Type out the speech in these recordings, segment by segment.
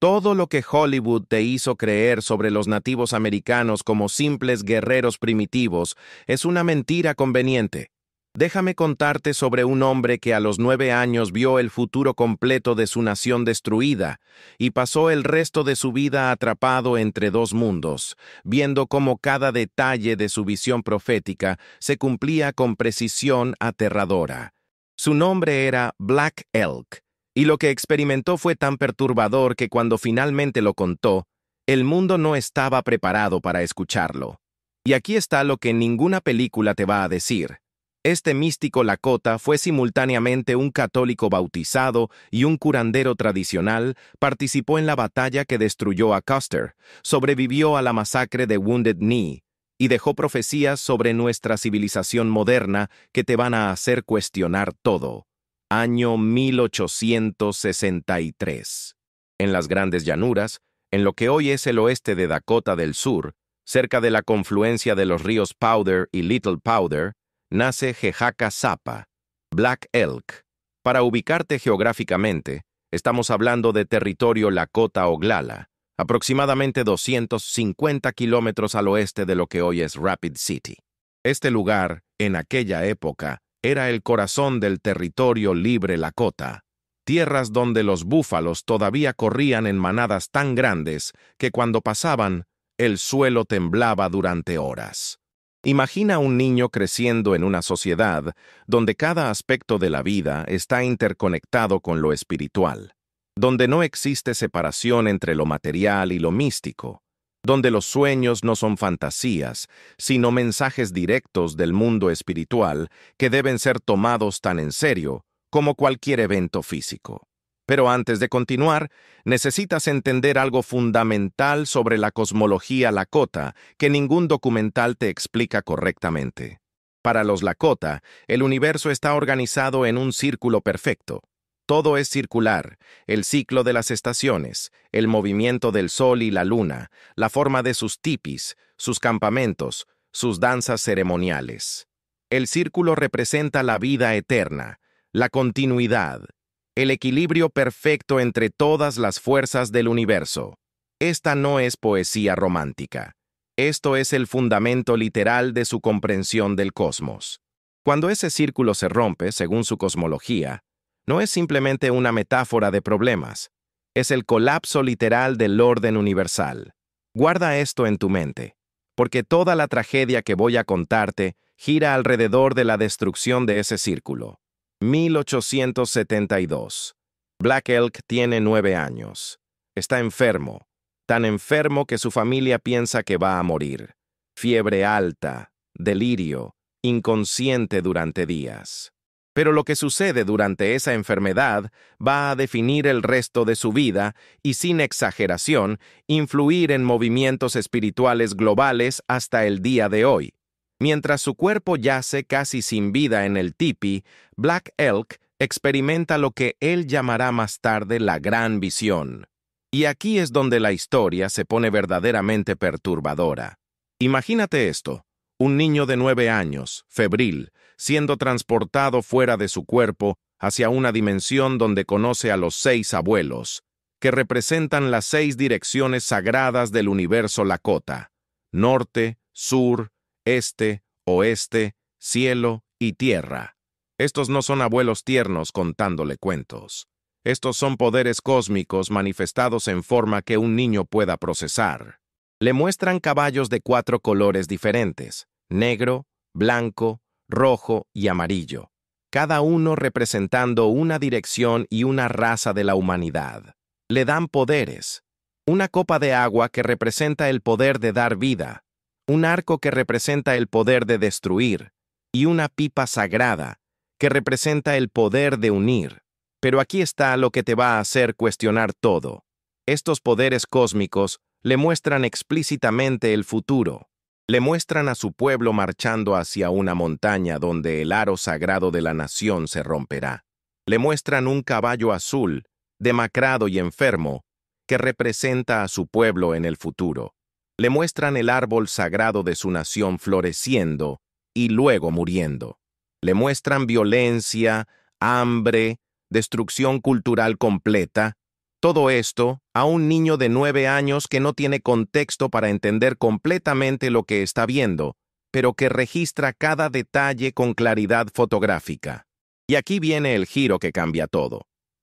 Todo lo que Hollywood te hizo creer sobre los nativos americanos como simples guerreros primitivos es una mentira conveniente. Déjame contarte sobre un hombre que a los 9 años vio el futuro completo de su nación destruida y pasó el resto de su vida atrapado entre dos mundos, viendo cómo cada detalle de su visión profética se cumplía con precisión aterradora. Su nombre era Black Elk, y lo que experimentó fue tan perturbador que cuando finalmente lo contó, el mundo no estaba preparado para escucharlo. Y aquí está lo que ninguna película te va a decir. Este místico Lakota fue simultáneamente un católico bautizado y un curandero tradicional, participó en la batalla que destruyó a Custer, sobrevivió a la masacre de Wounded Knee, y dejó profecías sobre nuestra civilización moderna que te van a hacer cuestionar todo. Año 1863. En las grandes llanuras, en lo que hoy es el oeste de Dakota del Sur, cerca de la confluencia de los ríos Powder y Little Powder, nace Jehaka Zappa, Black Elk. Para ubicarte geográficamente, estamos hablando de territorio Lakota Oglala, aproximadamente 250 kilómetros al oeste de lo que hoy es Rapid City. Este lugar, en aquella época, era el corazón del territorio libre Lakota, tierras donde los búfalos todavía corrían en manadas tan grandes que cuando pasaban, el suelo temblaba durante horas. Imagina un niño creciendo en una sociedad donde cada aspecto de la vida está interconectado con lo espiritual, donde no existe separación entre lo material y lo místico, donde los sueños no son fantasías, sino mensajes directos del mundo espiritual que deben ser tomados tan en serio como cualquier evento físico. Pero antes de continuar, necesitas entender algo fundamental sobre la cosmología Lakota que ningún documental te explica correctamente. Para los Lakota, el universo está organizado en un círculo perfecto. Todo es circular, el ciclo de las estaciones, el movimiento del sol y la luna, la forma de sus tipis, sus campamentos, sus danzas ceremoniales. El círculo representa la vida eterna, la continuidad, el equilibrio perfecto entre todas las fuerzas del universo. Esta no es poesía romántica. Esto es el fundamento literal de su comprensión del cosmos. Cuando ese círculo se rompe, según su cosmología, no es simplemente una metáfora de problemas, es el colapso literal del orden universal. Guarda esto en tu mente, porque toda la tragedia que voy a contarte gira alrededor de la destrucción de ese círculo. 1872. Black Elk tiene 9 años. Está enfermo, tan enfermo que su familia piensa que va a morir. Fiebre alta, delirio, inconsciente durante días. Pero lo que sucede durante esa enfermedad va a definir el resto de su vida y, sin exageración, influir en movimientos espirituales globales hasta el día de hoy. Mientras su cuerpo yace casi sin vida en el tipi, Black Elk experimenta lo que él llamará más tarde la gran visión. Y aquí es donde la historia se pone verdaderamente perturbadora. Imagínate esto. Un niño de 9 años, febril, siendo transportado fuera de su cuerpo hacia una dimensión donde conoce a los 6 abuelos, que representan las 6 direcciones sagradas del universo Lakota: norte, sur, este, oeste, cielo y tierra. Estos no son abuelos tiernos contándole cuentos. Estos son poderes cósmicos manifestados en forma que un niño pueda procesar. Le muestran caballos de 4 colores diferentes: negro, blanco, rojo y amarillo, cada uno representando una dirección y una raza de la humanidad. Le dan poderes: una copa de agua que representa el poder de dar vida, un arco que representa el poder de destruir, y una pipa sagrada que representa el poder de unir. Pero aquí está lo que te va a hacer cuestionar todo. Estos poderes cósmicos le muestran explícitamente el futuro. Le muestran a su pueblo marchando hacia una montaña donde el aro sagrado de la nación se romperá. Le muestran un caballo azul, demacrado y enfermo, que representa a su pueblo en el futuro. Le muestran el árbol sagrado de su nación floreciendo y luego muriendo. Le muestran violencia, hambre, destrucción cultural completa, Todo esto a un niño de 9 años que no tiene contexto para entender completamente lo que está viendo, pero que registra cada detalle con claridad fotográfica. Y aquí viene el giro que cambia todo.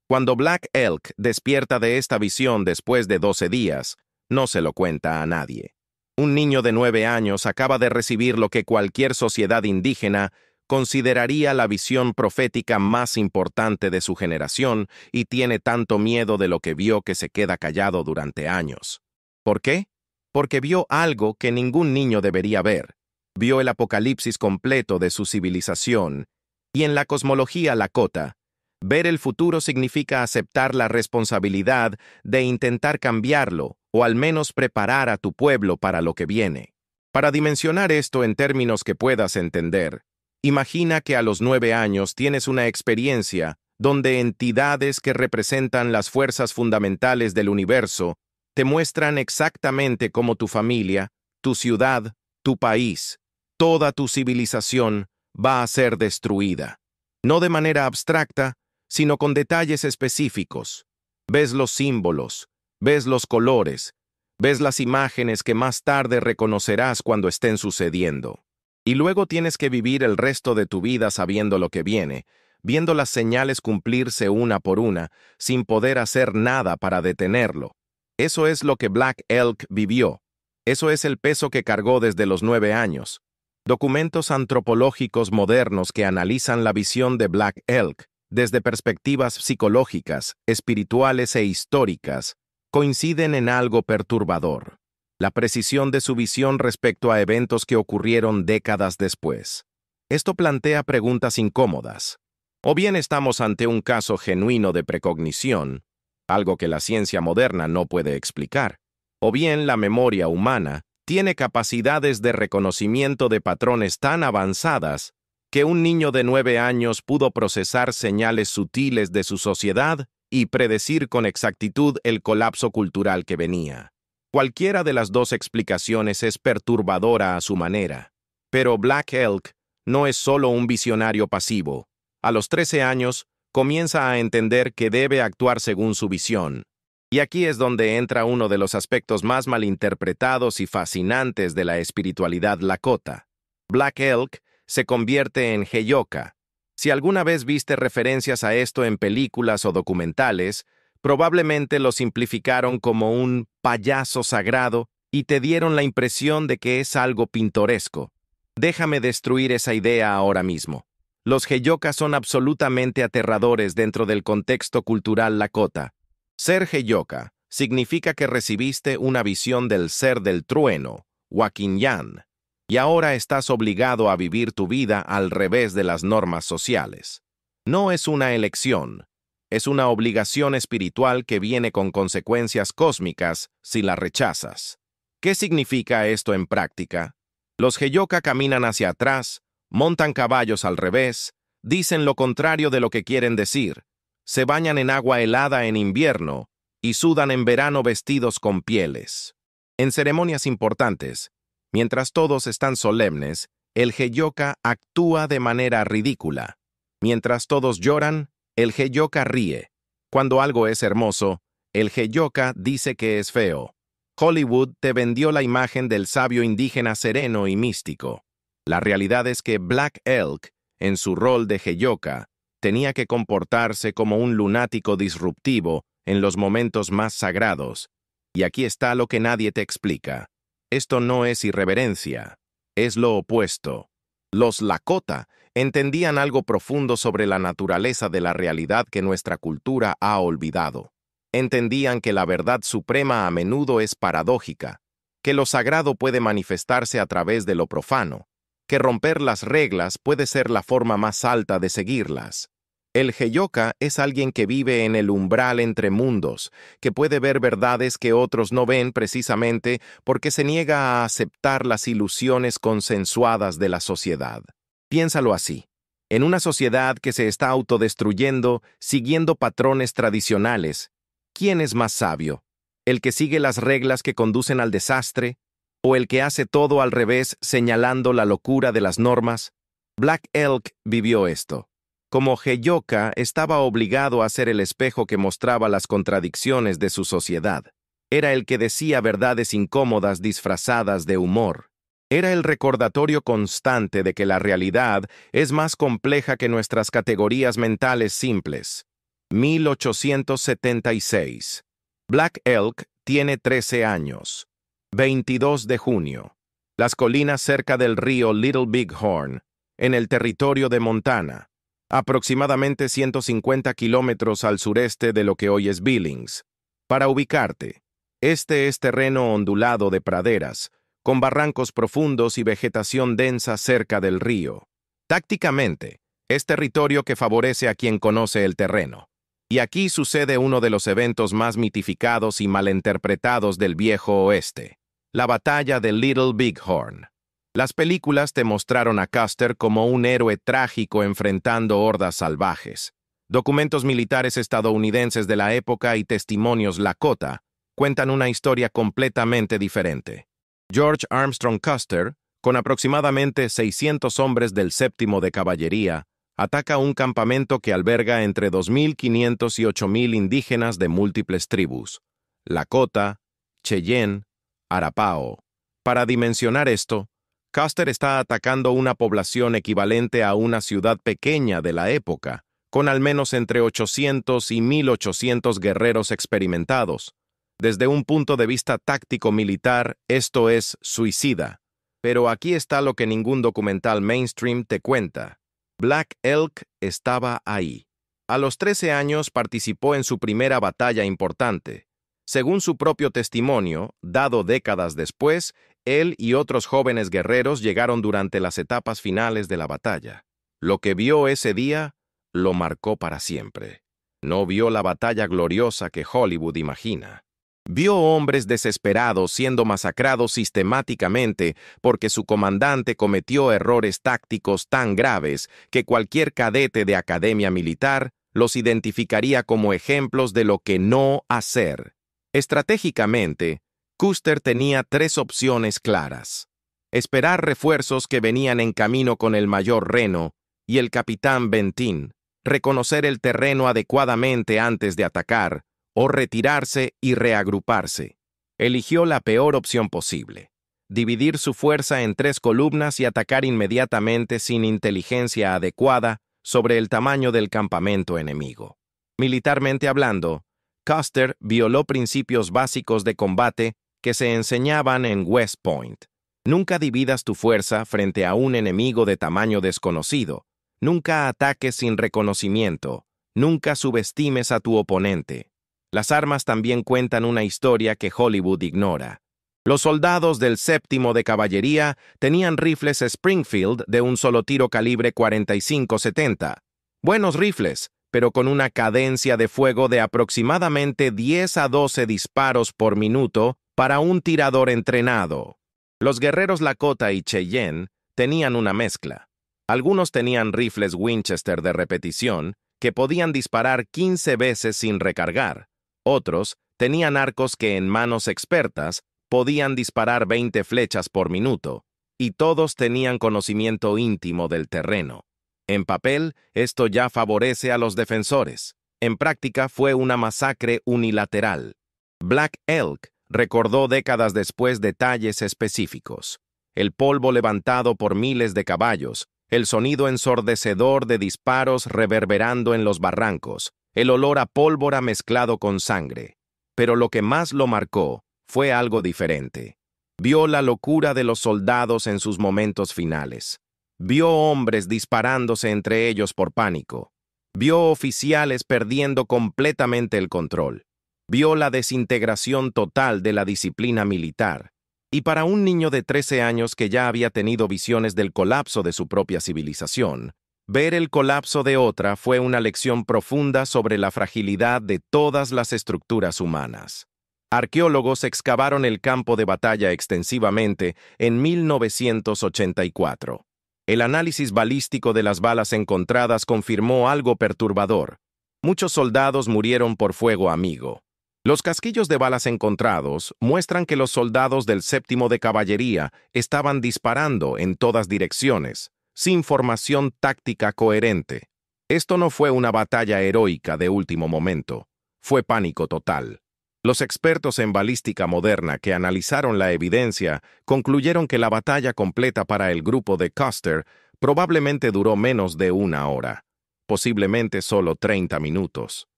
Cuando Black Elk despierta de esta visión después de 12 días, no se lo cuenta a nadie. Un niño de 9 años acaba de recibir lo que cualquier sociedad indígena consideraría la visión profética más importante de su generación y tiene tanto miedo de lo que vio que se queda callado durante años. ¿Por qué? Porque vio algo que ningún niño debería ver. Vio el apocalipsis completo de su civilización, y en la cosmología Lakota, ver el futuro significa aceptar la responsabilidad de intentar cambiarlo, o al menos preparar a tu pueblo para lo que viene. Para dimensionar esto en términos que puedas entender, imagina que a los 9 años tienes una experiencia donde entidades que representan las fuerzas fundamentales del universo te muestran exactamente cómo tu familia, tu ciudad, tu país, toda tu civilización va a ser destruida. No de manera abstracta, sino con detalles específicos. Ves los símbolos, ves los colores, ves las imágenes que más tarde reconocerás cuando estén sucediendo. Y luego tienes que vivir el resto de tu vida sabiendo lo que viene, viendo las señales cumplirse una por una, sin poder hacer nada para detenerlo. Eso es lo que Black Elk vivió. Eso es el peso que cargó desde los 9 años. Documentos antropológicos modernos que analizan la visión de Black Elk desde perspectivas psicológicas, espirituales e históricas, coinciden en algo perturbador: la precisión de su visión respecto a eventos que ocurrieron décadas después. Esto plantea preguntas incómodas. O bien estamos ante un caso genuino de precognición, algo que la ciencia moderna no puede explicar, o bien la memoria humana tiene capacidades de reconocimiento de patrones tan avanzadas que un niño de 9 años pudo procesar señales sutiles de su sociedad y predecir con exactitud el colapso cultural que venía. Cualquiera de las dos explicaciones es perturbadora a su manera, pero Black Elk no es solo un visionario pasivo. A los 13 años, comienza a entender que debe actuar según su visión. Y aquí es donde entra uno de los aspectos más malinterpretados y fascinantes de la espiritualidad Lakota. Black Elk se convierte en Heyoka. Si alguna vez viste referencias a esto en películas o documentales, probablemente lo simplificaron como un payaso sagrado y te dieron la impresión de que es algo pintoresco. Déjame destruir esa idea ahora mismo. Los Heyoka son absolutamente aterradores dentro del contexto cultural Lakota. Ser Heyoka significa que recibiste una visión del ser del trueno, Wakinyan, y ahora estás obligado a vivir tu vida al revés de las normas sociales. No es una elección, es una obligación espiritual que viene con consecuencias cósmicas si la rechazas. ¿Qué significa esto en práctica? Los Heyoka caminan hacia atrás, montan caballos al revés, dicen lo contrario de lo que quieren decir, se bañan en agua helada en invierno y sudan en verano vestidos con pieles. En ceremonias importantes, mientras todos están solemnes, el Heyoka actúa de manera ridícula. Mientras todos lloran, el Heyoka ríe. Cuando algo es hermoso, el Heyoka dice que es feo. Hollywood te vendió la imagen del sabio indígena sereno y místico. La realidad es que Black Elk, en su rol de Heyoka, tenía que comportarse como un lunático disruptivo en los momentos más sagrados. Y aquí está lo que nadie te explica. Esto no es irreverencia, es lo opuesto. Los Lakota entendían algo profundo sobre la naturaleza de la realidad que nuestra cultura ha olvidado. Entendían que la verdad suprema a menudo es paradójica, que lo sagrado puede manifestarse a través de lo profano, que romper las reglas puede ser la forma más alta de seguirlas. El Heyoka es alguien que vive en el umbral entre mundos, que puede ver verdades que otros no ven precisamente porque se niega a aceptar las ilusiones consensuadas de la sociedad. Piénsalo así. En una sociedad que se está autodestruyendo, siguiendo patrones tradicionales, ¿quién es más sabio? ¿El que sigue las reglas que conducen al desastre? ¿O el que hace todo al revés señalando la locura de las normas? Black Elk vivió esto. Como Heyoka, estaba obligado a ser el espejo que mostraba las contradicciones de su sociedad. Era el que decía verdades incómodas disfrazadas de humor. Era el recordatorio constante de que la realidad es más compleja que nuestras categorías mentales simples. 1876. Black Elk tiene 13 años. 22 de junio. Las colinas cerca del río Little Bighorn, en el territorio de Montana, aproximadamente 150 kilómetros al sureste de lo que hoy es Billings. Para ubicarte, este es terreno ondulado de praderas, con barrancos profundos y vegetación densa cerca del río. Tácticamente, es territorio que favorece a quien conoce el terreno. Y aquí sucede uno de los eventos más mitificados y malinterpretados del viejo oeste, la batalla de Little Bighorn. Las películas te mostraron a Custer como un héroe trágico enfrentando hordas salvajes. Documentos militares estadounidenses de la época y testimonios Lakota cuentan una historia completamente diferente. George Armstrong Custer, con aproximadamente 600 hombres del 7º de Caballería, ataca un campamento que alberga entre 2.500 y 8.000 indígenas de múltiples tribus: Lakota, Cheyenne, Arapaho. Para dimensionar esto, Custer está atacando una población equivalente a una ciudad pequeña de la época, con al menos entre 800 y 1.800 guerreros experimentados. Desde un punto de vista táctico-militar, esto es suicida. Pero aquí está lo que ningún documental mainstream te cuenta. Black Elk estaba ahí. A los 13 años participó en su primera batalla importante. Según su propio testimonio, dado décadas después, él y otros jóvenes guerreros llegaron durante las etapas finales de la batalla. Lo que vio ese día lo marcó para siempre. No vio la batalla gloriosa que Hollywood imagina. Vio hombres desesperados siendo masacrados sistemáticamente porque su comandante cometió errores tácticos tan graves que cualquier cadete de academia militar los identificaría como ejemplos de lo que no hacer. Estratégicamente, Custer tenía 3 opciones claras: esperar refuerzos que venían en camino con el mayor Reno y el capitán Bentín, reconocer el terreno adecuadamente antes de atacar, o retirarse y reagruparse. Eligió la peor opción posible: dividir su fuerza en 3 columnas y atacar inmediatamente sin inteligencia adecuada sobre el tamaño del campamento enemigo. Militarmente hablando, Custer violó principios básicos de combate que se enseñaban en West Point. Nunca dividas tu fuerza frente a un enemigo de tamaño desconocido. Nunca ataques sin reconocimiento. Nunca subestimes a tu oponente. Las armas también cuentan una historia que Hollywood ignora. Los soldados del 7º de Caballería tenían rifles Springfield de un solo tiro calibre 45-70. Buenos rifles, pero con una cadencia de fuego de aproximadamente 10 a 12 disparos por minuto para un tirador entrenado. Los guerreros Lakota y Cheyenne tenían una mezcla. Algunos tenían rifles Winchester de repetición que podían disparar 15 veces sin recargar. Otros tenían arcos que en manos expertas podían disparar 20 flechas por minuto, y todos tenían conocimiento íntimo del terreno. En papel, esto ya favorece a los defensores. En práctica, fue una masacre unilateral. Black Elk recordó décadas después detalles específicos: el polvo levantado por miles de caballos, el sonido ensordecedor de disparos reverberando en los barrancos, el olor a pólvora mezclado con sangre. Pero lo que más lo marcó fue algo diferente. Vio la locura de los soldados en sus momentos finales. Vio hombres disparándose entre ellos por pánico. Vio oficiales perdiendo completamente el control. Vio la desintegración total de la disciplina militar. Y para un niño de 13 años que ya había tenido visiones del colapso de su propia civilización, ver el colapso de otra fue una lección profunda sobre la fragilidad de todas las estructuras humanas. Arqueólogos excavaron el campo de batalla extensivamente en 1984. El análisis balístico de las balas encontradas confirmó algo perturbador. Muchos soldados murieron por fuego amigo. Los casquillos de balas encontrados muestran que los soldados del 7º de Caballería estaban disparando en todas direcciones, sin formación táctica coherente. Esto no fue una batalla heroica de último momento, fue pánico total. Los expertos en balística moderna que analizaron la evidencia concluyeron que la batalla completa para el grupo de Custer probablemente duró menos de una hora, posiblemente solo 30 minutos.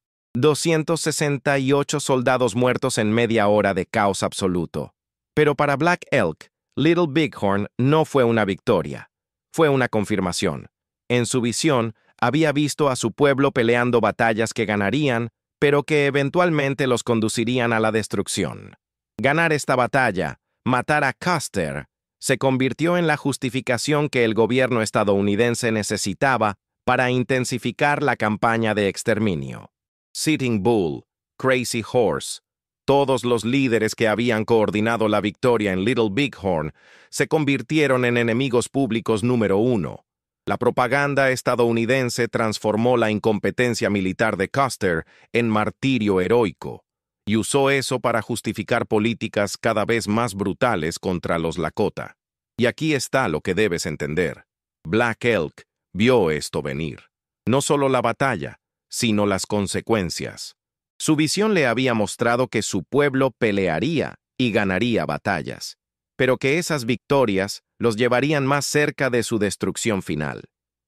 268 soldados muertos en media hora de caos absoluto. Pero para Black Elk, Little Bighorn no fue una victoria, fue una confirmación. En su visión, había visto a su pueblo peleando batallas que ganarían, pero que eventualmente los conducirían a la destrucción. Ganar esta batalla, matar a Custer, se convirtió en la justificación que el gobierno estadounidense necesitaba para intensificar la campaña de exterminio. Sitting Bull, Crazy Horse, todos los líderes que habían coordinado la victoria en Little Bighorn se convirtieron en enemigos públicos número 1. La propaganda estadounidense transformó la incompetencia militar de Custer en martirio heroico y usó eso para justificar políticas cada vez más brutales contra los Lakota. Y aquí está lo que debes entender. Black Elk vio esto venir. No solo la batalla, sino las consecuencias. Su visión le había mostrado que su pueblo pelearía y ganaría batallas, pero que esas victorias los llevarían más cerca de su destrucción final.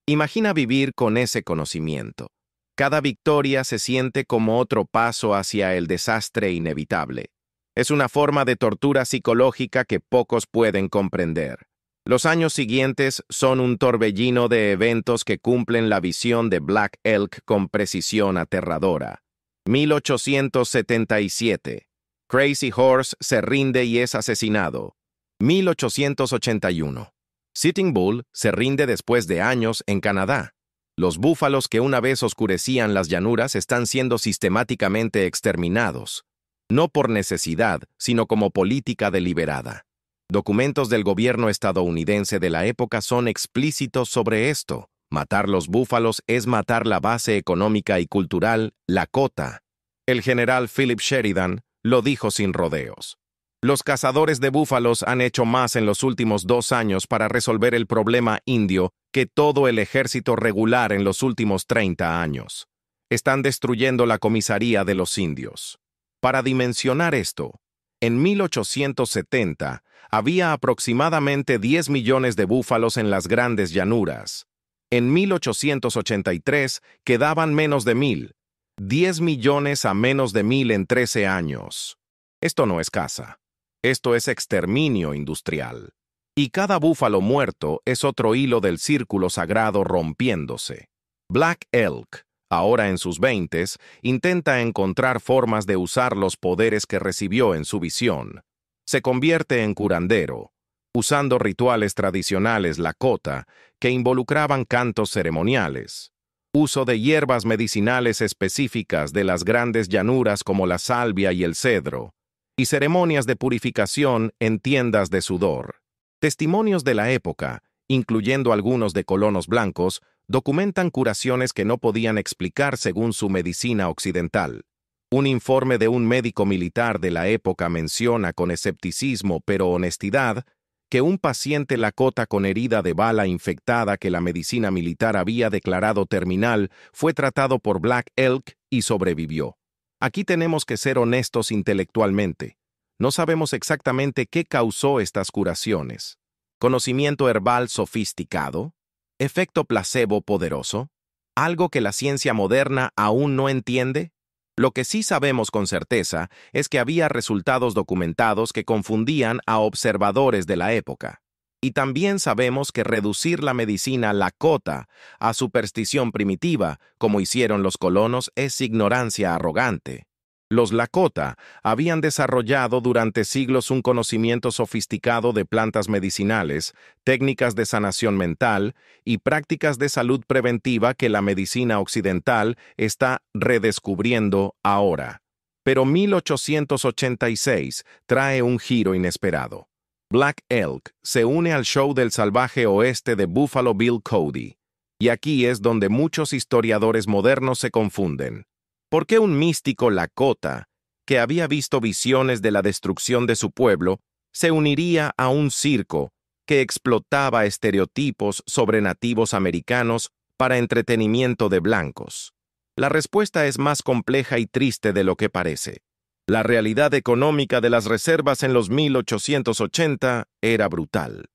Imagina vivir con ese conocimiento. Cada victoria se siente como otro paso hacia el desastre inevitable. Es una forma de tortura psicológica que pocos pueden comprender. Los años siguientes son un torbellino de eventos que cumplen la visión de Black Elk con precisión aterradora. 1877. Crazy Horse se rinde y es asesinado. 1881. Sitting Bull se rinde después de años en Canadá. Los búfalos que una vez oscurecían las llanuras están siendo sistemáticamente exterminados, no por necesidad, sino como política deliberada. Documentos del gobierno estadounidense de la época son explícitos sobre esto. Matar los búfalos es matar la base económica y cultural Lakota. El general Philip Sheridan lo dijo sin rodeos. Los cazadores de búfalos han hecho más en los últimos 2 años para resolver el problema indio que todo el ejército regular en los últimos 30 años. Están destruyendo la comisaría de los indios. Para dimensionar esto, en 1870 había aproximadamente 10 millones de búfalos en las grandes llanuras. En 1883 quedaban menos de 1,000. 10 millones a menos de 1,000 en 13 años. Esto no es caza. Esto es exterminio industrial. Y cada búfalo muerto es otro hilo del círculo sagrado rompiéndose. Black Elk, ahora en sus 20s, intenta encontrar formas de usar los poderes que recibió en su visión. Se convierte en curandero, usando rituales tradicionales Lakota que involucraban cantos ceremoniales, uso de hierbas medicinales específicas de las grandes llanuras como la salvia y el cedro, y ceremonias de purificación en tiendas de sudor. Testimonios de la época, incluyendo algunos de colonos blancos, documentan curaciones que no podían explicar según su medicina occidental. Un informe de un médico militar de la época menciona con escepticismo pero honestidad que un paciente Lakota con herida de bala infectada que la medicina militar había declarado terminal fue tratado por Black Elk y sobrevivió. Aquí tenemos que ser honestos intelectualmente. No sabemos exactamente qué causó estas curaciones. ¿Conocimiento herbal sofisticado? ¿Efecto placebo poderoso? ¿Algo que la ciencia moderna aún no entiende? Lo que sí sabemos con certeza es que había resultados documentados que confundían a observadores de la época. Y también sabemos que reducir la medicina Lakota a superstición primitiva, como hicieron los colonos, es ignorancia arrogante. Los Lakota habían desarrollado durante siglos un conocimiento sofisticado de plantas medicinales, técnicas de sanación mental y prácticas de salud preventiva que la medicina occidental está redescubriendo ahora. Pero 1886 trae un giro inesperado. Black Elk se une al show del salvaje oeste de Buffalo Bill Cody. Y aquí es donde muchos historiadores modernos se confunden. ¿Por qué un místico Lakota, que había visto visiones de la destrucción de su pueblo, se uniría a un circo que explotaba estereotipos sobre nativos americanos para entretenimiento de blancos. La respuesta es más compleja y triste de lo que parece. La realidad económica de las reservas en los 1880 era brutal.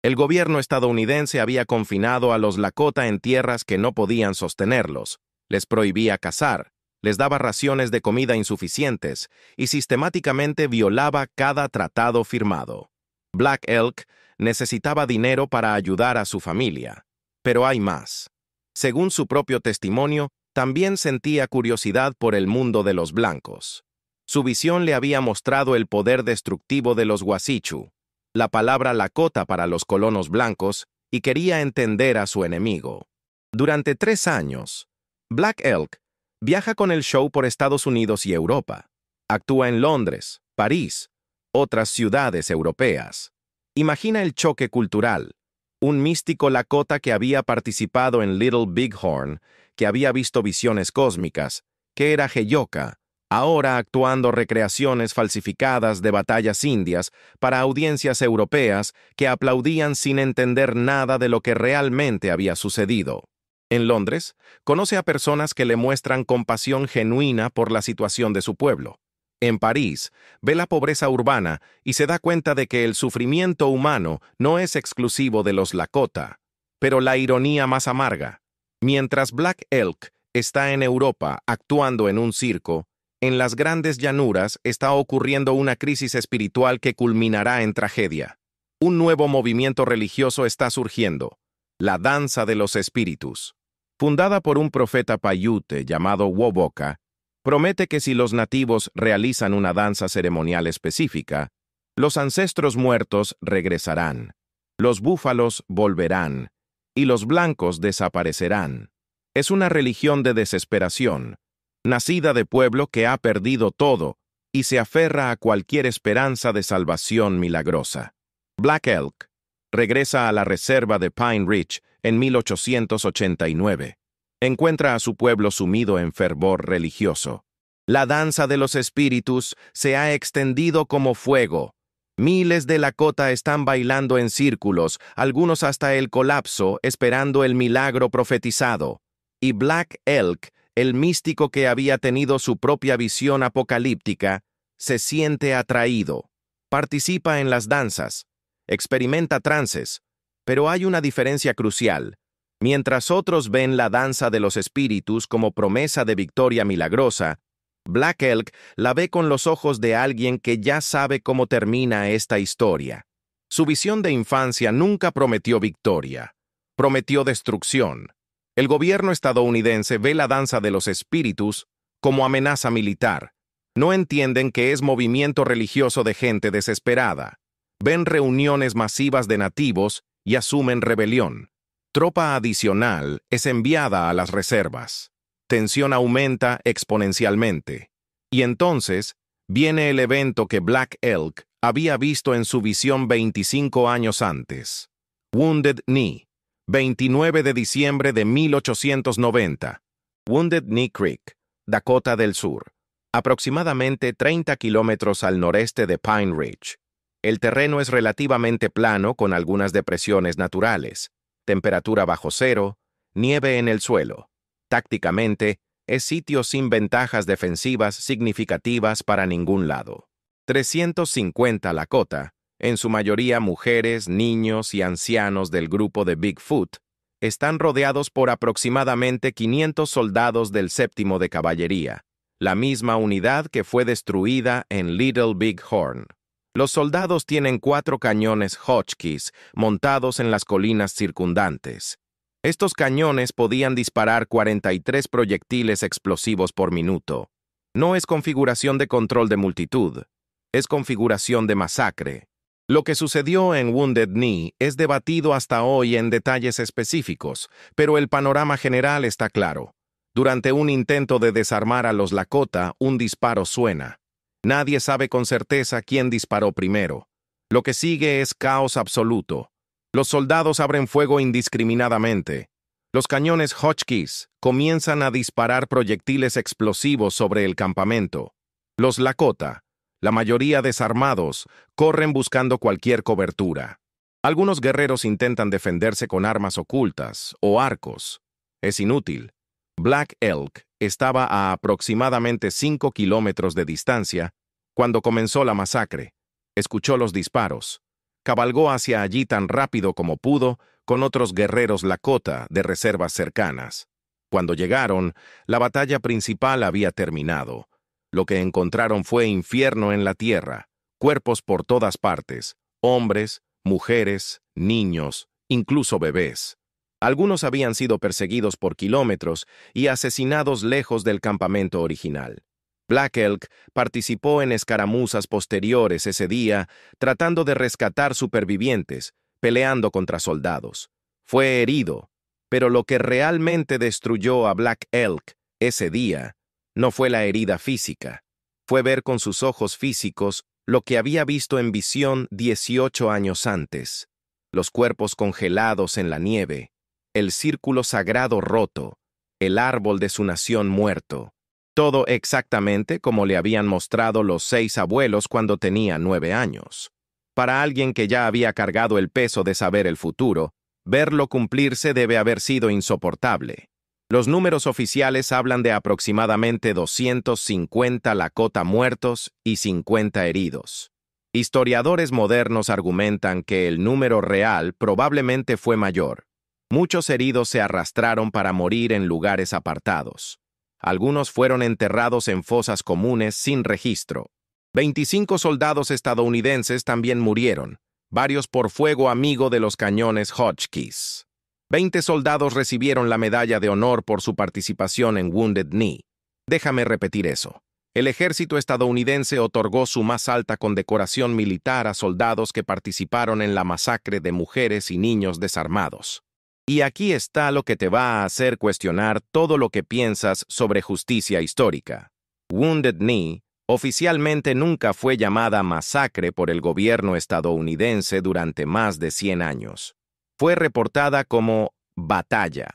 El gobierno estadounidense había confinado a los Lakota en tierras que no podían sostenerlos, les prohibía cazar, les daba raciones de comida insuficientes y sistemáticamente violaba cada tratado firmado. Black Elk necesitaba dinero para ayudar a su familia. Pero hay más. Según su propio testimonio, también sentía curiosidad por el mundo de los blancos. Su visión le había mostrado el poder destructivo de los Wasichu, la palabra Lakota para los colonos blancos, y quería entender a su enemigo. Durante 3 años, Black Elk viaja con el show por Estados Unidos y Europa. Actúa en Londres, París, otras ciudades europeas. Imagina el choque cultural. Un místico Lakota que había participado en Little Bighorn, que había visto visiones cósmicas, que era Heyoka, ahora actuando recreaciones falsificadas de batallas indias para audiencias europeas que aplaudían sin entender nada de lo que realmente había sucedido. En Londres, conoce a personas que le muestran compasión genuina por la situación de su pueblo. En París, ve la pobreza urbana y se da cuenta de que el sufrimiento humano no es exclusivo de los Lakota. Pero la ironía más amarga. Mientras Black Elk está en Europa actuando en un circo, en las grandes llanuras está ocurriendo una crisis espiritual que culminará en tragedia. Un nuevo movimiento religioso está surgiendo, la danza de los espíritus. Fundada por un profeta Paiute llamado Woboka, promete que si los nativos realizan una danza ceremonial específica, los ancestros muertos regresarán, los búfalos volverán y los blancos desaparecerán. Es una religión de desesperación, nacida de pueblo que ha perdido todo y se aferra a cualquier esperanza de salvación milagrosa. Black Elk regresa a la reserva de Pine Ridge en 1889. Encuentra a su pueblo sumido en fervor religioso. La danza de los espíritus se ha extendido como fuego. Miles de Lakota están bailando en círculos, algunos hasta el colapso, esperando el milagro profetizado. Y Black Elk, el místico que había tenido su propia visión apocalíptica, se siente atraído. Participa en las danzas, experimenta trances, pero hay una diferencia crucial. Mientras otros ven la danza de los espíritus como promesa de victoria milagrosa, Black Elk la ve con los ojos de alguien que ya sabe cómo termina esta historia. Su visión de infancia nunca prometió victoria, prometió destrucción. El gobierno estadounidense ve la danza de los espíritus como amenaza militar. No entienden que es movimiento religioso de gente desesperada. Ven reuniones masivas de nativos y asumen rebelión. Tropa adicional es enviada a las reservas. Tensión aumenta exponencialmente. Y entonces viene el evento que Black Elk había visto en su visión 25 años antes. Wounded Knee, 29 de diciembre de 1890. Wounded Knee Creek, Dakota del Sur, aproximadamente 30 kilómetros al noreste de Pine Ridge. El terreno es relativamente plano con algunas depresiones naturales, temperatura bajo cero, nieve en el suelo. Tácticamente, es sitio sin ventajas defensivas significativas para ningún lado. 350 Lakota, en su mayoría mujeres, niños y ancianos del grupo de Bigfoot, están rodeados por aproximadamente 500 soldados del 7º de Caballería, la misma unidad que fue destruida en Little Bighorn. Los soldados tienen 4 cañones Hotchkiss montados en las colinas circundantes. Estos cañones podían disparar 43 proyectiles explosivos por minuto. No es configuración de control de multitud, es configuración de masacre. Lo que sucedió en Wounded Knee es debatido hasta hoy en detalles específicos, pero el panorama general está claro. Durante un intento de desarmar a los Lakota, un disparo suena. Nadie sabe con certeza quién disparó primero. Lo que sigue es caos absoluto. Los soldados abren fuego indiscriminadamente. Los cañones Hotchkiss comienzan a disparar proyectiles explosivos sobre el campamento. Los Lakota, la mayoría desarmados, corren buscando cualquier cobertura. Algunos guerreros intentan defenderse con armas ocultas o arcos. Es inútil. Black Elk estaba a aproximadamente 5 kilómetros de distancia cuando comenzó la masacre. Escuchó los disparos. Cabalgó hacia allí tan rápido como pudo con otros guerreros Lakota de reservas cercanas. Cuando llegaron, la batalla principal había terminado. Lo que encontraron fue infierno en la tierra, cuerpos por todas partes, hombres, mujeres, niños, incluso bebés. Algunos habían sido perseguidos por kilómetros y asesinados lejos del campamento original. Black Elk participó en escaramuzas posteriores ese día, tratando de rescatar supervivientes, peleando contra soldados. Fue herido, pero lo que realmente destruyó a Black Elk ese día no fue la herida física. Fue ver con sus ojos físicos lo que había visto en visión 18 años antes. Los cuerpos congelados en la nieve, el círculo sagrado roto, el árbol de su nación muerto. Todo exactamente como le habían mostrado los 6 abuelos cuando tenía 9 años. Para alguien que ya había cargado el peso de saber el futuro, verlo cumplirse debe haber sido insoportable. Los números oficiales hablan de aproximadamente 250 Lakota muertos y 50 heridos. Historiadores modernos argumentan que el número real probablemente fue mayor. Muchos heridos se arrastraron para morir en lugares apartados. Algunos fueron enterrados en fosas comunes sin registro. 25 soldados estadounidenses también murieron, varios por fuego amigo de los cañones Hotchkiss. 20 soldados recibieron la medalla de honor por su participación en Wounded Knee. Déjame repetir eso. El ejército estadounidense otorgó su más alta condecoración militar a soldados que participaron en la masacre de mujeres y niños desarmados. Y aquí está lo que te va a hacer cuestionar todo lo que piensas sobre justicia histórica. Wounded Knee oficialmente nunca fue llamada masacre por el gobierno estadounidense durante más de 100 años. Fue reportada como batalla.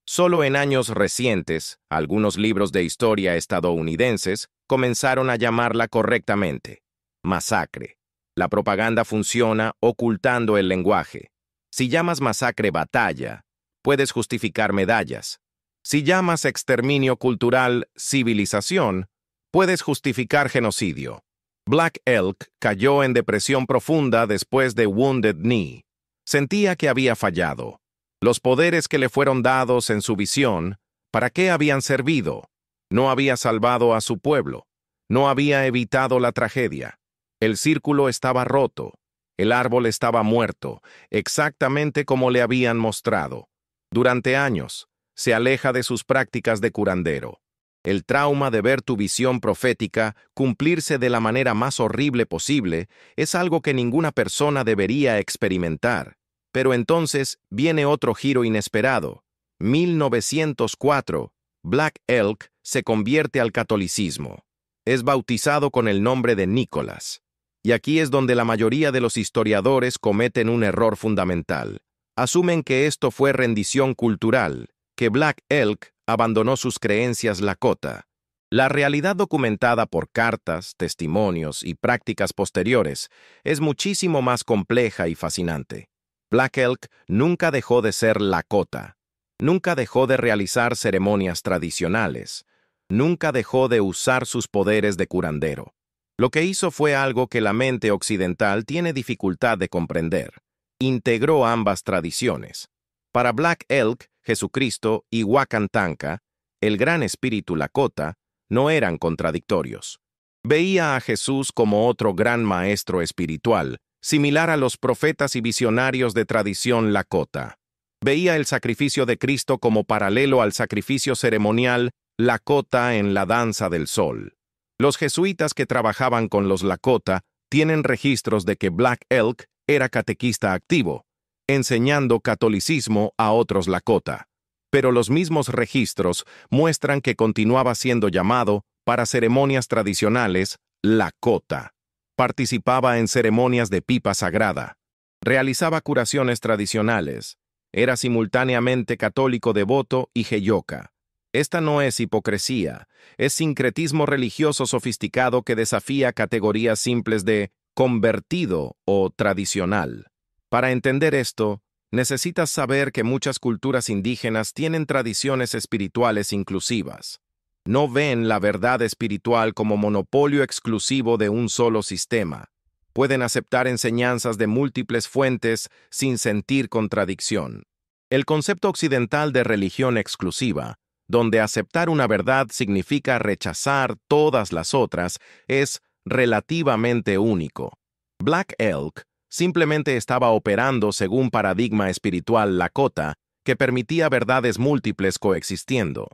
Solo en años recientes, algunos libros de historia estadounidenses comenzaron a llamarla correctamente masacre. La propaganda funciona ocultando el lenguaje. Si llamas masacre batalla, puedes justificar medallas. Si llamas exterminio cultural civilización, puedes justificar genocidio. Black Elk cayó en depresión profunda después de Wounded Knee. Sentía que había fallado. Los poderes que le fueron dados en su visión, ¿para qué habían servido? No había salvado a su pueblo. No había evitado la tragedia. El círculo estaba roto. El árbol estaba muerto, exactamente como le habían mostrado. Durante años, se aleja de sus prácticas de curandero. El trauma de ver tu visión profética cumplirse de la manera más horrible posible es algo que ninguna persona debería experimentar. Pero entonces viene otro giro inesperado. 1904, Black Elk se convierte al catolicismo. Es bautizado con el nombre de Nicholas. Y aquí es donde la mayoría de los historiadores cometen un error fundamental. Asumen que esto fue rendición cultural, que Black Elk abandonó sus creencias Lakota. La realidad documentada por cartas, testimonios y prácticas posteriores es muchísimo más compleja y fascinante. Black Elk nunca dejó de ser Lakota. Nunca dejó de realizar ceremonias tradicionales. Nunca dejó de usar sus poderes de curandero. Lo que hizo fue algo que la mente occidental tiene dificultad de comprender. Integró ambas tradiciones. Para Black Elk, Jesucristo y Wakantanka, el gran espíritu Lakota, no eran contradictorios. Veía a Jesús como otro gran maestro espiritual, similar a los profetas y visionarios de tradición Lakota. Veía el sacrificio de Cristo como paralelo al sacrificio ceremonial Lakota en la danza del sol. Los jesuitas que trabajaban con los Lakota tienen registros de que Black Elk era catequista activo, enseñando catolicismo a otros Lakota. Pero los mismos registros muestran que continuaba siendo llamado, para ceremonias tradicionales, Lakota. Participaba en ceremonias de pipa sagrada. Realizaba curaciones tradicionales. Era simultáneamente católico devoto y heyoka. Esta no es hipocresía, es sincretismo religioso sofisticado que desafía categorías simples de convertido o tradicional. Para entender esto, Necesitas saber que muchas culturas indígenas tienen tradiciones espirituales inclusivas. No ven la verdad espiritual como monopolio exclusivo de un solo sistema. Pueden aceptar enseñanzas de múltiples fuentes sin sentir contradicción. El concepto occidental de religión exclusiva, donde aceptar una verdad significa rechazar todas las otras, es relativamente único. Black Elk simplemente estaba operando según paradigma espiritual Lakota que permitía verdades múltiples coexistiendo.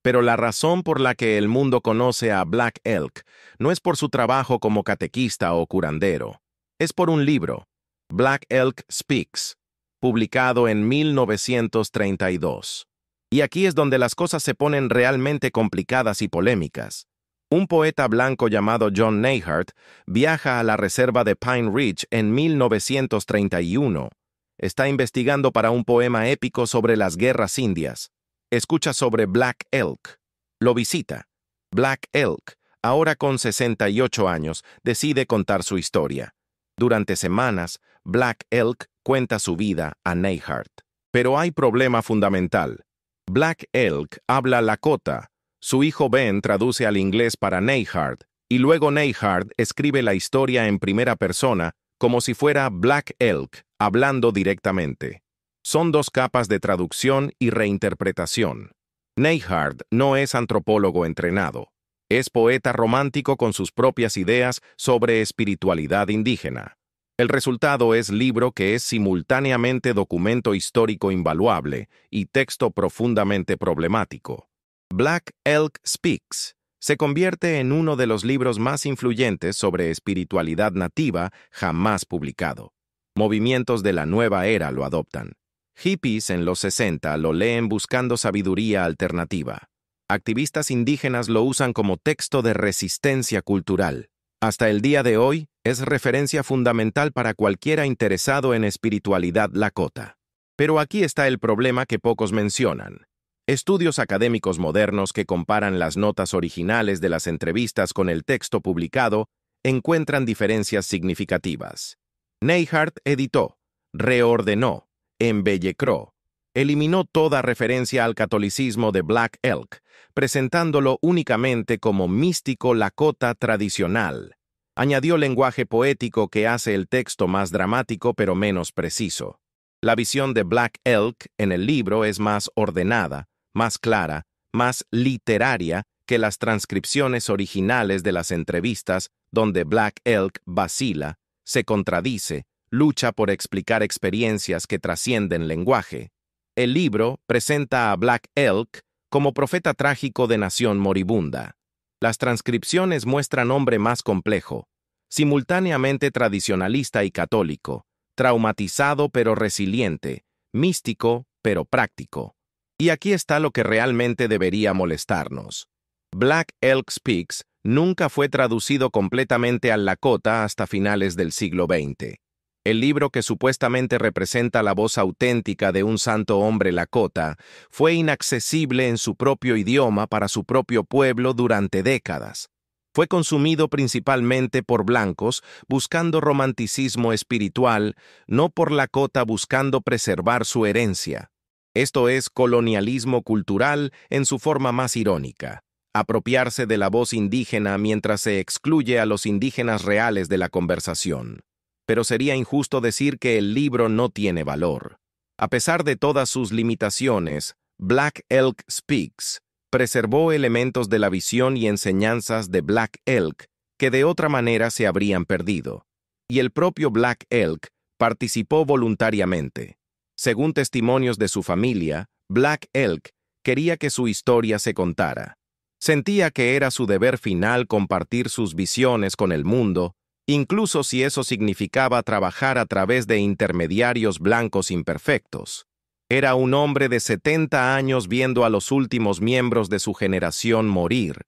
Pero la razón por la que el mundo conoce a Black Elk no es por su trabajo como catequista o curandero. Es por un libro, Black Elk Speaks, publicado en 1932. Y aquí es donde las cosas se ponen realmente complicadas y polémicas. Un poeta blanco llamado John Neihardt viaja a la reserva de Pine Ridge en 1931. Está investigando para un poema épico sobre las guerras indias. Escucha sobre Black Elk. Lo visita. Black Elk, ahora con 68 años, decide contar su historia. Durante semanas, Black Elk cuenta su vida a Neihardt. Pero hay problema fundamental. Black Elk habla Lakota. Su hijo Ben traduce al inglés para Neihardt, y luego Neihardt escribe la historia en primera persona como si fuera Black Elk hablando directamente. Son dos capas de traducción y reinterpretación. Neihardt no es antropólogo entrenado. Es poeta romántico con sus propias ideas sobre espiritualidad indígena. El resultado es libro que es simultáneamente documento histórico invaluable y texto profundamente problemático. Black Elk Speaks se convierte en uno de los libros más influyentes sobre espiritualidad nativa jamás publicado. Movimientos de la nueva era lo adoptan. Hippies en los 60 lo leen buscando sabiduría alternativa. Activistas indígenas lo usan como texto de resistencia cultural. Hasta el día de hoy, es referencia fundamental para cualquiera interesado en espiritualidad Lakota. Pero aquí está el problema que pocos mencionan. Estudios académicos modernos que comparan las notas originales de las entrevistas con el texto publicado encuentran diferencias significativas. Neihardt editó, reordenó, embellecró, eliminó toda referencia al catolicismo de Black Elk, presentándolo únicamente como místico Lakota tradicional. Añadió lenguaje poético que hace el texto más dramático pero menos preciso. La visión de Black Elk en el libro es más ordenada, más clara, más literaria que las transcripciones originales de las entrevistas donde Black Elk vacila, se contradice, lucha por explicar experiencias que trascienden lenguaje. El libro presenta a Black Elk como profeta trágico de nación moribunda. Las transcripciones muestran hombre más complejo, simultáneamente tradicionalista y católico, traumatizado pero resiliente, místico pero práctico. Y aquí está lo que realmente debería molestarnos. Black Elk Speaks nunca fue traducido completamente al Lakota hasta finales del siglo XX. El libro que supuestamente representa la voz auténtica de un santo hombre Lakota fue inaccesible en su propio idioma para su propio pueblo durante décadas. Fue consumido principalmente por blancos buscando romanticismo espiritual, no por Lakota buscando preservar su herencia. Esto es colonialismo cultural en su forma más irónica. Apropiarse de la voz indígena mientras se excluye a los indígenas reales de la conversación. Pero sería injusto decir que el libro no tiene valor. A pesar de todas sus limitaciones, Black Elk Speaks preservó elementos de la visión y enseñanzas de Black Elk que de otra manera se habrían perdido. Y el propio Black Elk participó voluntariamente. Según testimonios de su familia, Black Elk quería que su historia se contara. Sentía que era su deber final compartir sus visiones con el mundo, incluso si eso significaba trabajar a través de intermediarios blancos imperfectos. Era un hombre de 70 años viendo a los últimos miembros de su generación morir,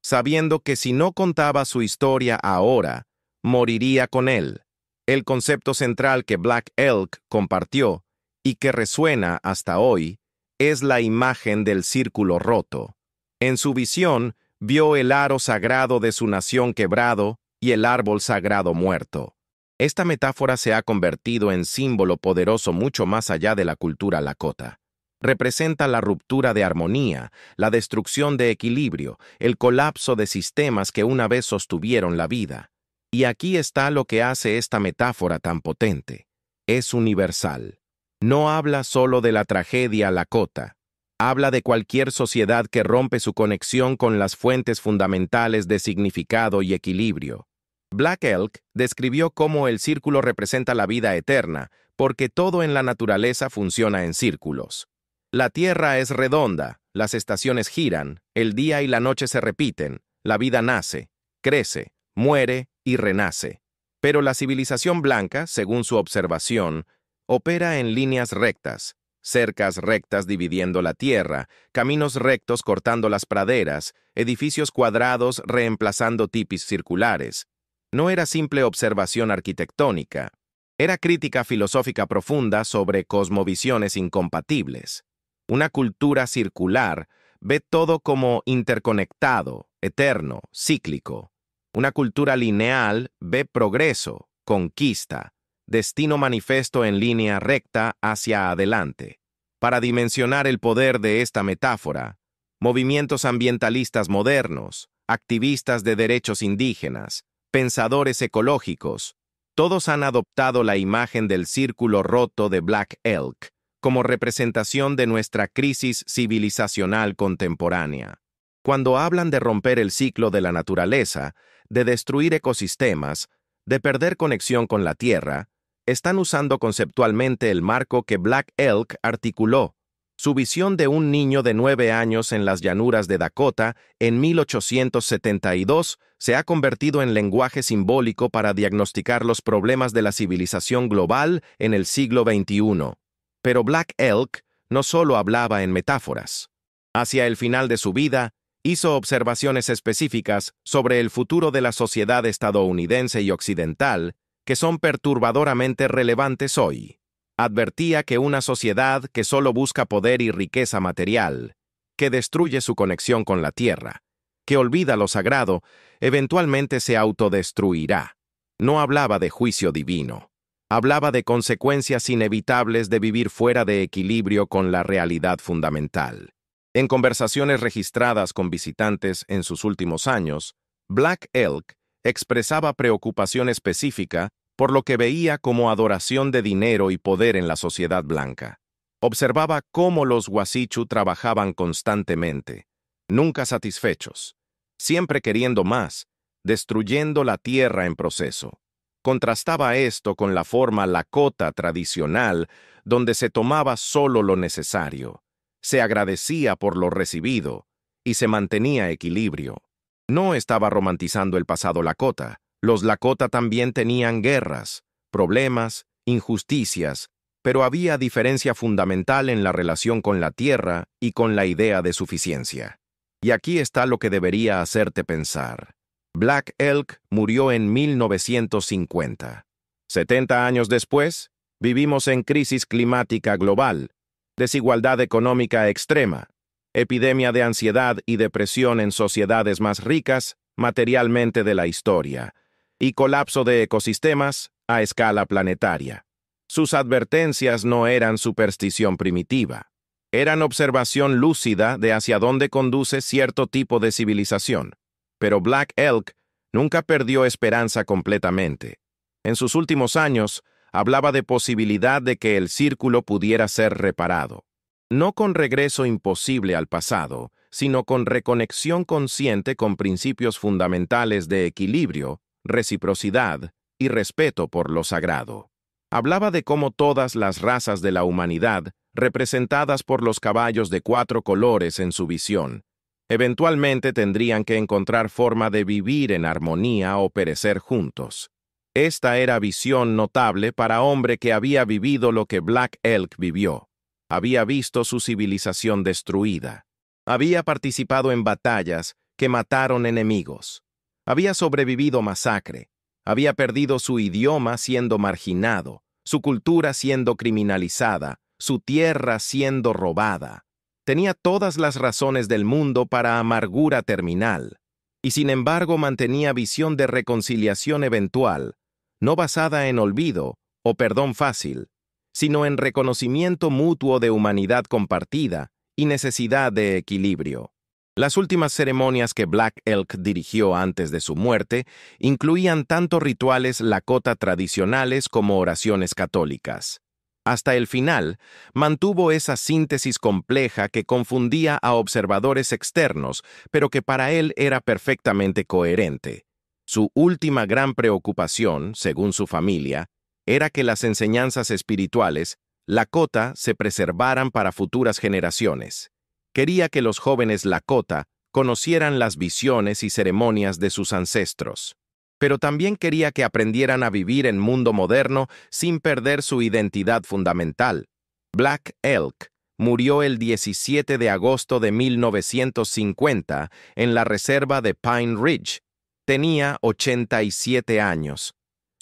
sabiendo que si no contaba su historia ahora, moriría con él. El concepto central que Black Elk compartió, y que resuena hasta hoy, es la imagen del círculo roto. En su visión, vio el aro sagrado de su nación quebrado y el árbol sagrado muerto. Esta metáfora se ha convertido en símbolo poderoso mucho más allá de la cultura lakota. Representa la ruptura de armonía, la destrucción de equilibrio, el colapso de sistemas que una vez sostuvieron la vida. Y aquí está lo que hace esta metáfora tan potente. Es universal. No habla solo de la tragedia lakota. Habla de cualquier sociedad que rompe su conexión con las fuentes fundamentales de significado y equilibrio. Black Elk describió cómo el círculo representa la vida eterna, porque todo en la naturaleza funciona en círculos. La Tierra es redonda, las estaciones giran, el día y la noche se repiten, la vida nace, crece, muere y renace. Pero la civilización blanca, según su observación, opera en líneas rectas, cercas rectas dividiendo la tierra, caminos rectos cortando las praderas, edificios cuadrados reemplazando tipis circulares. No era simple observación arquitectónica, era crítica filosófica profunda sobre cosmovisiones incompatibles. Una cultura circular ve todo como interconectado, eterno, cíclico. Una cultura lineal ve progreso, conquista, destino manifiesto en línea recta hacia adelante. Para dimensionar el poder de esta metáfora, movimientos ambientalistas modernos, activistas de derechos indígenas, pensadores ecológicos, todos han adoptado la imagen del círculo roto de Black Elk como representación de nuestra crisis civilizacional contemporánea. Cuando hablan de romper el ciclo de la naturaleza, de destruir ecosistemas, de perder conexión con la Tierra, están usando conceptualmente el marco que Black Elk articuló. Su visión de un niño de 9 años en las llanuras de Dakota en 1872 se ha convertido en lenguaje simbólico para diagnosticar los problemas de la civilización global en el siglo XXI. Pero Black Elk no solo hablaba en metáforas. Hacia el final de su vida, hizo observaciones específicas sobre el futuro de la sociedad estadounidense y occidental que son perturbadoramente relevantes hoy. Advertía que una sociedad que solo busca poder y riqueza material, que destruye su conexión con la tierra, que olvida lo sagrado, eventualmente se autodestruirá. No hablaba de juicio divino. Hablaba de consecuencias inevitables de vivir fuera de equilibrio con la realidad fundamental. En conversaciones registradas con visitantes en sus últimos años, Black Elk expresaba preocupación específica por lo que veía como adoración de dinero y poder en la sociedad blanca. Observaba cómo los Wasichu trabajaban constantemente, nunca satisfechos, siempre queriendo más, destruyendo la tierra en proceso. Contrastaba esto con la forma lakota tradicional, donde se tomaba solo lo necesario, se agradecía por lo recibido y se mantenía equilibrio. No estaba romantizando el pasado lakota. Los lakota también tenían guerras, problemas, injusticias, pero había diferencia fundamental en la relación con la tierra y con la idea de suficiencia. Y aquí está lo que debería hacerte pensar. Black Elk murió en 1950. 70 años después, vivimos en crisis climática global, desigualdad económica extrema, epidemia de ansiedad y depresión en sociedades más ricas materialmente de la historia, y colapso de ecosistemas a escala planetaria. Sus advertencias no eran superstición primitiva, eran observación lúcida de hacia dónde conduce cierto tipo de civilización. Pero Black Elk nunca perdió esperanza completamente. En sus últimos años, hablaba de posibilidad de que el círculo pudiera ser reparado. No con regreso imposible al pasado, sino con reconexión consciente con principios fundamentales de equilibrio, reciprocidad y respeto por lo sagrado. Hablaba de cómo todas las razas de la humanidad, representadas por los caballos de 4 colores en su visión, eventualmente tendrían que encontrar forma de vivir en armonía o perecer juntos. Esta era visión notable para hombre que había vivido lo que Black Elk vivió. Había visto su civilización destruida. Había participado en batallas que mataron enemigos. Había sobrevivido masacre. Había perdido su idioma siendo marginado, su cultura siendo criminalizada, su tierra siendo robada. Tenía todas las razones del mundo para amargura terminal, y sin embargo mantenía visión de reconciliación eventual, no basada en olvido o perdón fácil, sino en reconocimiento mutuo de humanidad compartida y necesidad de equilibrio. Las últimas ceremonias que Black Elk dirigió antes de su muerte incluían tanto rituales Lakota tradicionales como oraciones católicas. Hasta el final, mantuvo esa síntesis compleja que confundía a observadores externos, pero que para él era perfectamente coherente. Su última gran preocupación, según su familia, era que las enseñanzas espirituales, Lakota, se preservaran para futuras generaciones. Quería que los jóvenes Lakota conocieran las visiones y ceremonias de sus ancestros. Pero también quería que aprendieran a vivir en mundo moderno sin perder su identidad fundamental. Black Elk murió el 17 de agosto de 1950 en la reserva de Pine Ridge. Tenía 87 años.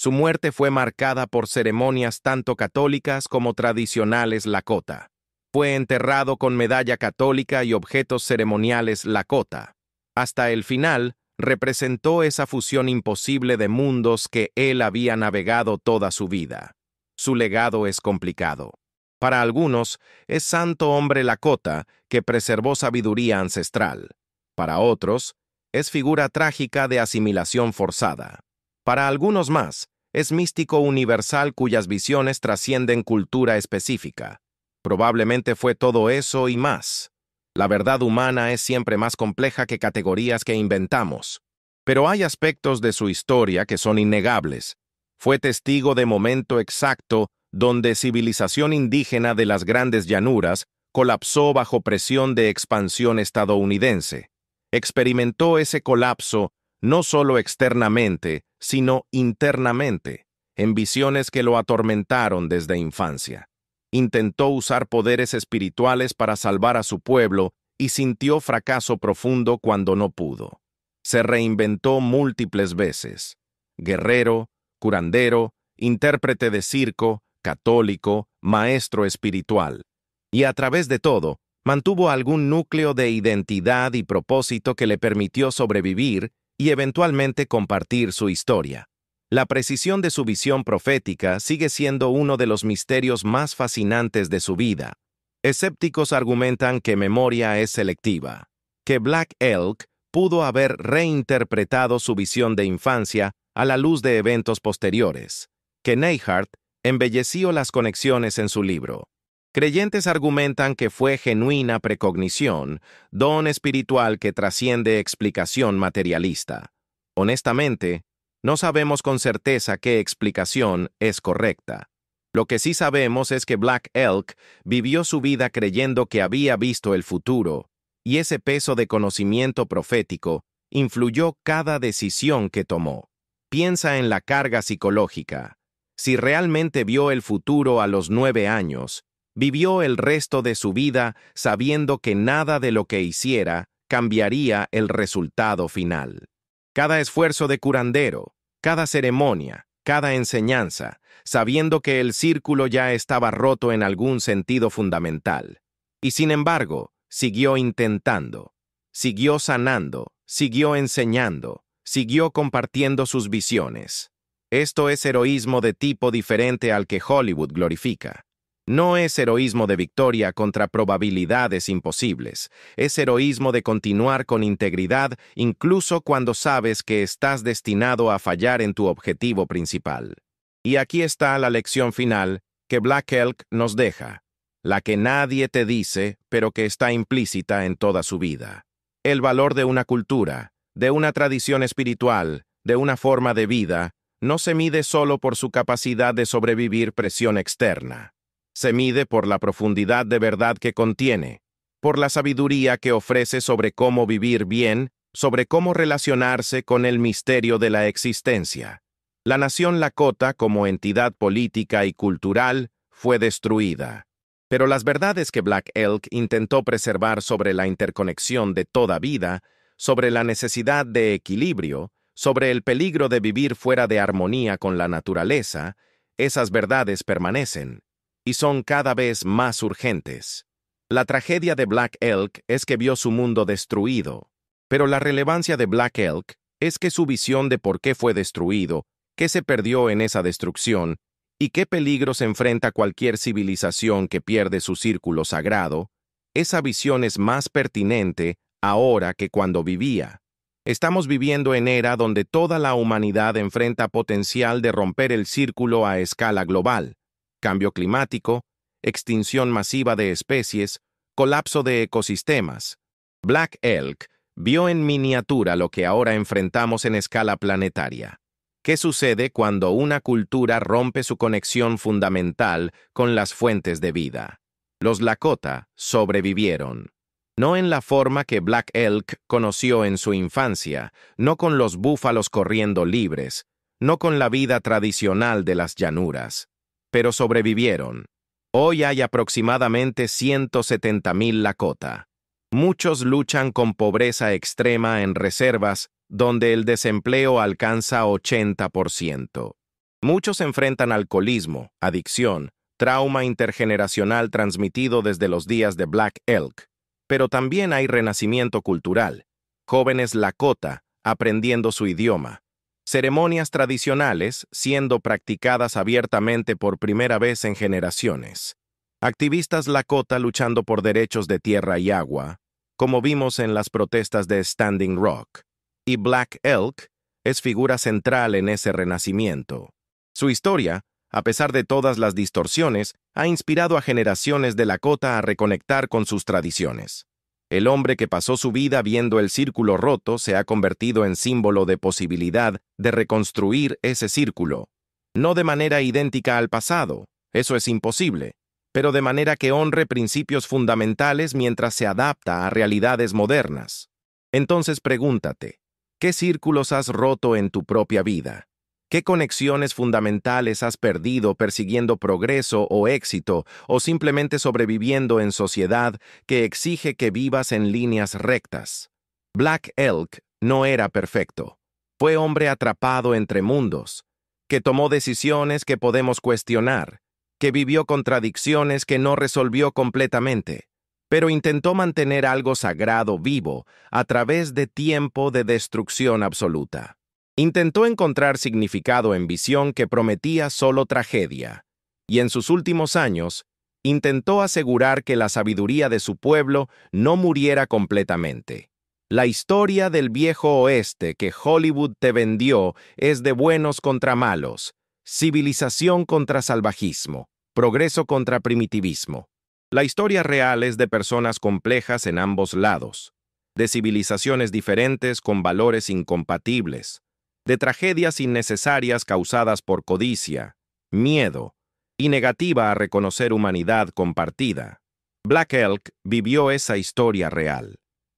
Su muerte fue marcada por ceremonias tanto católicas como tradicionales Lakota. Fue enterrado con medalla católica y objetos ceremoniales Lakota. Hasta el final, representó esa fusión imposible de mundos que él había navegado toda su vida. Su legado es complicado. Para algunos, es santo hombre Lakota que preservó sabiduría ancestral. Para otros, es figura trágica de asimilación forzada. Para algunos más, es místico universal cuyas visiones trascienden cultura específica. Probablemente fue todo eso y más. La verdad humana es siempre más compleja que categorías que inventamos. Pero hay aspectos de su historia que son innegables. Fue testigo de momento exacto donde civilización indígena de las grandes llanuras colapsó bajo presión de expansión estadounidense. Experimentó ese colapso no solo externamente, sino internamente, en visiones que lo atormentaron desde infancia. Intentó usar poderes espirituales para salvar a su pueblo y sintió fracaso profundo cuando no pudo. Se reinventó múltiples veces. Guerrero, curandero, intérprete de circo, católico, maestro espiritual. Y a través de todo, mantuvo algún núcleo de identidad y propósito que le permitió sobrevivir y eventualmente compartir su historia. La precisión de su visión profética sigue siendo uno de los misterios más fascinantes de su vida. Escépticos argumentan que memoria es selectiva, que Black Elk pudo haber reinterpretado su visión de infancia a la luz de eventos posteriores, que Neihardt embelleció las conexiones en su libro. Creyentes argumentan que fue genuina precognición, don espiritual que trasciende explicación materialista. Honestamente, no sabemos con certeza qué explicación es correcta. Lo que sí sabemos es que Black Elk vivió su vida creyendo que había visto el futuro, y ese peso de conocimiento profético influyó cada decisión que tomó. Piensa en la carga psicológica. Si realmente vio el futuro a los 9 años, vivió el resto de su vida sabiendo que nada de lo que hiciera cambiaría el resultado final. Cada esfuerzo de curandero, cada ceremonia, cada enseñanza, sabiendo que el círculo ya estaba roto en algún sentido fundamental. Y sin embargo, siguió intentando, siguió sanando, siguió enseñando, siguió compartiendo sus visiones. Esto es heroísmo de tipo diferente al que Hollywood glorifica. No es heroísmo de victoria contra probabilidades imposibles. Es heroísmo de continuar con integridad incluso cuando sabes que estás destinado a fallar en tu objetivo principal. Y aquí está la lección final que Black Elk nos deja, la que nadie te dice, pero que está implícita en toda su vida. El valor de una cultura, de una tradición espiritual, de una forma de vida, no se mide solo por su capacidad de sobrevivir presión externa. Se mide por la profundidad de verdad que contiene, por la sabiduría que ofrece sobre cómo vivir bien, sobre cómo relacionarse con el misterio de la existencia. La nación Lakota, como entidad política y cultural, fue destruida. Pero las verdades que Black Elk intentó preservar sobre la interconexión de toda vida, sobre la necesidad de equilibrio, sobre el peligro de vivir fuera de armonía con la naturaleza, esas verdades permanecen y son cada vez más urgentes. La tragedia de Black Elk es que vio su mundo destruido, pero la relevancia de Black Elk es que su visión de por qué fue destruido ¿Qué se perdió en esa destrucción? ¿Y qué peligros enfrenta cualquier civilización que pierde su círculo sagrado? Esa visión es más pertinente ahora que cuando vivía. Estamos viviendo en era donde toda la humanidad enfrenta potencial de romper el círculo a escala global. Cambio climático, extinción masiva de especies, colapso de ecosistemas. Black Elk vio en miniatura lo que ahora enfrentamos en escala planetaria. ¿Qué sucede cuando una cultura rompe su conexión fundamental con las fuentes de vida? Los Lakota sobrevivieron. No en la forma que Black Elk conoció en su infancia, no con los búfalos corriendo libres, no con la vida tradicional de las llanuras, pero sobrevivieron. Hoy hay aproximadamente 170,000 Lakota. Muchos luchan con pobreza extrema en reservas donde el desempleo alcanza 80%. Muchos enfrentan alcoholismo, adicción, trauma intergeneracional transmitido desde los días de Black Elk. Pero también hay renacimiento cultural, jóvenes Lakota aprendiendo su idioma, ceremonias tradicionales siendo practicadas abiertamente por primera vez en generaciones, activistas Lakota luchando por derechos de tierra y agua, como vimos en las protestas de Standing Rock, y Black Elk es figura central en ese renacimiento. Su historia, a pesar de todas las distorsiones, ha inspirado a generaciones de Lakota a reconectar con sus tradiciones. El hombre que pasó su vida viendo el círculo roto se ha convertido en símbolo de posibilidad de reconstruir ese círculo. No de manera idéntica al pasado, eso es imposible, pero de manera que honre principios fundamentales mientras se adapta a realidades modernas. Entonces pregúntate, ¿qué círculos has roto en tu propia vida? ¿Qué conexiones fundamentales has perdido persiguiendo progreso o éxito o simplemente sobreviviendo en sociedad que exige que vivas en líneas rectas? Black Elk no era perfecto. Fue hombre atrapado entre mundos, que tomó decisiones que podemos cuestionar, que vivió contradicciones que no resolvió completamente, pero intentó mantener algo sagrado vivo a través de tiempo de destrucción absoluta. Intentó encontrar significado en visión que prometía solo tragedia, y en sus últimos años, intentó asegurar que la sabiduría de su pueblo no muriera completamente. La historia del viejo oeste que Hollywood te vendió es de buenos contra malos, civilización contra salvajismo, progreso contra primitivismo. La historia real es de personas complejas en ambos lados, de civilizaciones diferentes con valores incompatibles, de tragedias innecesarias causadas por codicia, miedo y negativa a reconocer humanidad compartida. Black Elk vivió esa historia real.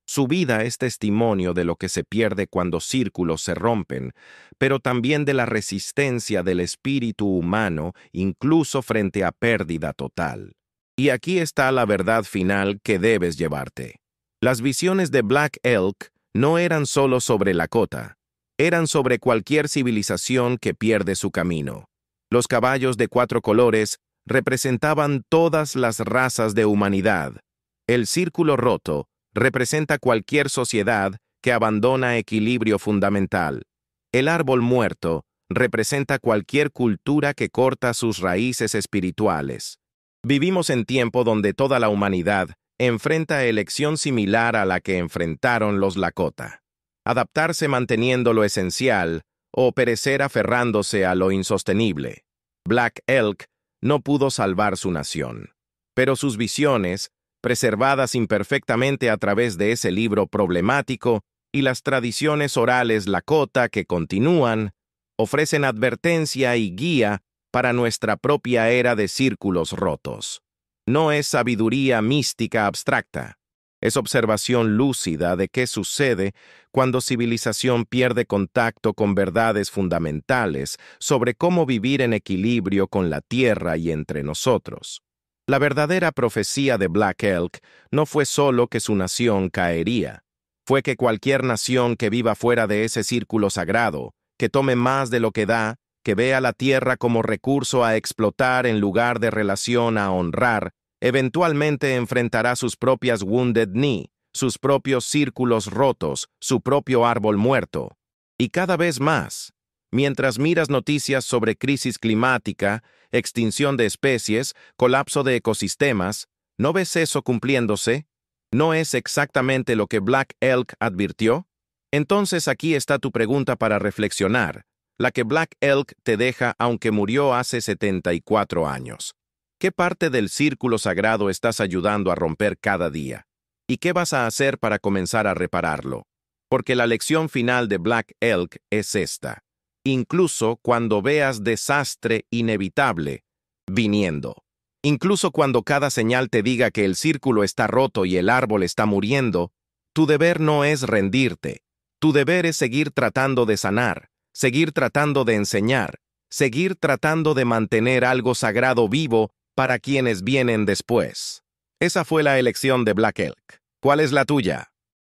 Su vida es testimonio de lo que se pierde cuando círculos se rompen, pero también de la resistencia del espíritu humano incluso frente a pérdida total. Y aquí está la verdad final que debes llevarte. Las visiones de Black Elk no eran solo sobre Lakota, eran sobre cualquier civilización que pierde su camino. Los caballos de 4 colores representaban todas las razas de humanidad. El círculo roto representa cualquier sociedad que abandona equilibrio fundamental. El árbol muerto representa cualquier cultura que corta sus raíces espirituales. Vivimos en tiempo donde toda la humanidad enfrenta elección similar a la que enfrentaron los Lakota. Adaptarse manteniendo lo esencial o perecer aferrándose a lo insostenible. Black Elk no pudo salvar su nación, pero sus visiones, preservadas imperfectamente a través de ese libro problemático y las tradiciones orales Lakota que continúan, ofrecen advertencia y guía para nuestra propia era de círculos rotos. No es sabiduría mística abstracta. Es observación lúcida de qué sucede cuando civilización pierde contacto con verdades fundamentales sobre cómo vivir en equilibrio con la tierra y entre nosotros. La verdadera profecía de Black Elk no fue solo que su nación caería, fue que cualquier nación que viva fuera de ese círculo sagrado, que tome más de lo que da, que vea la tierra como recurso a explotar en lugar de relación a honrar, eventualmente enfrentará sus propias Wounded Knee, sus propios círculos rotos, su propio árbol muerto. Y cada vez más, Mientras miras noticias sobre crisis climática, extinción de especies, colapso de ecosistemas, ¿no ves eso cumpliéndose? ¿No es exactamente lo que Black Elk advirtió? Entonces aquí está tu pregunta para reflexionar, la que Black Elk te deja aunque murió hace 74 años. ¿Qué parte del círculo sagrado estás ayudando a romper cada día? ¿Y qué vas a hacer para comenzar a repararlo? Porque la lección final de Black Elk es esta. Incluso cuando veas desastre inevitable viniendo, incluso cuando cada señal te diga que el círculo está roto y el árbol está muriendo, tu deber no es rendirte. Tu deber es seguir tratando de sanar, seguir tratando de enseñar, seguir tratando de mantener algo sagrado vivo para quienes vienen después. Esa fue la elección de Black Elk. ¿Cuál es la tuya?